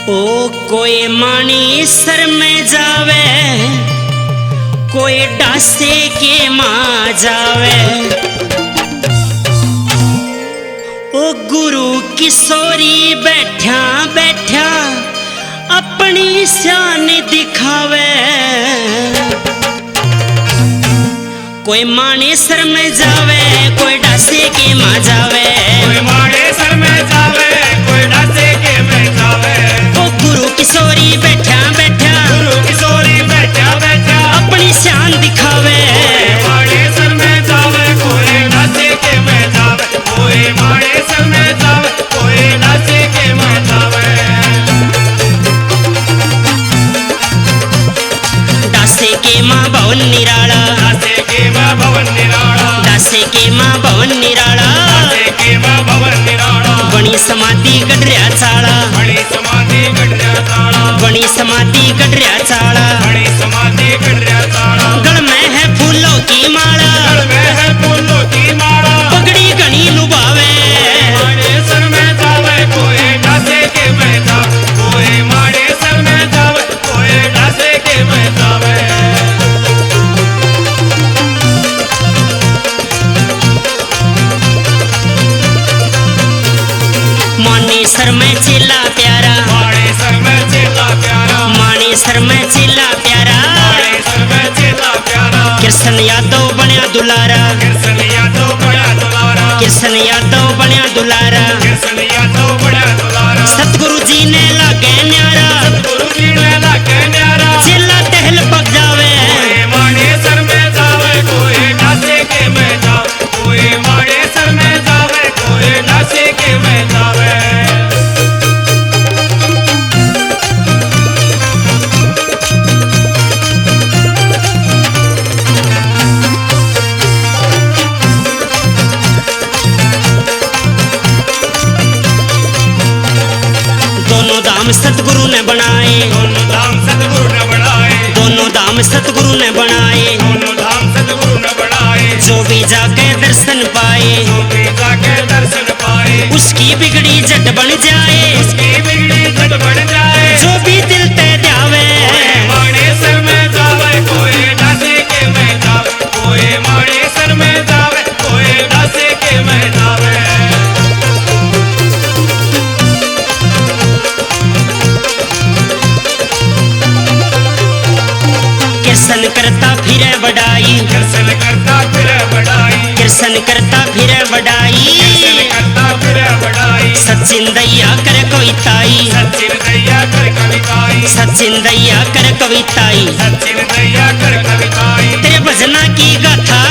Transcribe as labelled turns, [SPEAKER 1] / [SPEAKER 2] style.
[SPEAKER 1] ओ कोई मानी सर में जावे, कोई डासे के माँ जावे। ओ गुरु किशोरी बैठा बैठा अपनी शान दिखावे। कोई माने सर में जावे, कोई डासे के माँ जावे।
[SPEAKER 2] कोई माने सर में जावे, कोई डासे के में जावे।
[SPEAKER 1] ओ गुरु किशोरी बैठा बैठा,
[SPEAKER 2] गुरु किशोरी बैठा बैठा
[SPEAKER 1] अपनी शान दिखावे।
[SPEAKER 2] कोई माने सर में जावे, कोई डासे के में जावे। कोई माने सर में जावे, कोई डासे के में जावे।
[SPEAKER 1] डासे के माँ भवन निराला,
[SPEAKER 2] डासे के माँ भवन निराला,
[SPEAKER 1] डासे के माँ भवन निराला।
[SPEAKER 2] डासे के माँ भवन निराला।
[SPEAKER 1] बनी समाधि गडरिया चाला,
[SPEAKER 2] बड़ी समाधि गडरिया चाला,
[SPEAKER 1] बनी समाधि गडरिया चाला।
[SPEAKER 2] बड़ी समाधि गडरिया चाला।
[SPEAKER 1] गल में है फूलों की माला,
[SPEAKER 2] गल में है फूलों की माला।
[SPEAKER 1] पगड़ी घनी लुभावे।
[SPEAKER 2] माने सर में जावे, कोई डासे के में जावे। कोई माने सर में जावे, कोई डासे के में जावे।
[SPEAKER 1] माने सर में चेला प्यारा,
[SPEAKER 2] माने सर में चेला प्यारा,
[SPEAKER 1] माने सर में चेला प्यारा।
[SPEAKER 2] माने सर में चेला प्यारा।
[SPEAKER 1] कृष्ण यादव बनया दुलारा,
[SPEAKER 2] कृष्ण यादव बड़ा दुलारा,
[SPEAKER 1] कृष्ण यादव बनया दुलारा।
[SPEAKER 2] कृष्ण यादव बड़ा दुलारा।
[SPEAKER 1] सतगुरु जी ने लागे न्यारा,
[SPEAKER 2] गुरु जी ने लागे न्यारा।
[SPEAKER 1] चेला टहल पग जावे।
[SPEAKER 2] कोई माने सर में जावे, कोई डासे के में जावे। कोई माने सर में जावे, कोई डासे के में जावे।
[SPEAKER 1] दोनों धाम सतगुरु ने बनाए,
[SPEAKER 2] दोनों धाम सतगुरु ने बनाए।
[SPEAKER 1] दोनों धाम सतगुरु ने बनाए।
[SPEAKER 2] दोनों धाम सतगुरु ने बनाए।
[SPEAKER 1] जो भी जाके दर्शन पाए,
[SPEAKER 2] जो भी जाके दर्शन पाए,
[SPEAKER 1] उसकी बिगड़ी जट बन जाए।
[SPEAKER 2] उसकी बिगड़ी झट बढ़ जाए।
[SPEAKER 1] जो भी दिल ते ध्यावे,
[SPEAKER 2] कोई माने सर में जावे, कोई डासे के में जावे। कोई माने सर में जावे, कोई डासे के में जावे।
[SPEAKER 1] कृष्ण करता फिरे बढ़ाई,
[SPEAKER 2] कृष्ण करता फिर बढ़ाई,
[SPEAKER 1] कृष्ण करता फिरे बढ़ाई।
[SPEAKER 2] कृष्ण करता फिर बढ़ाई।
[SPEAKER 1] सचिन दैया कर कविताई,
[SPEAKER 2] सचिन दैया कर कविताई,
[SPEAKER 1] सचिन दैया कर कविताई।
[SPEAKER 2] सचिन दैया कर कविताई।
[SPEAKER 1] तेरे भजना की गाथा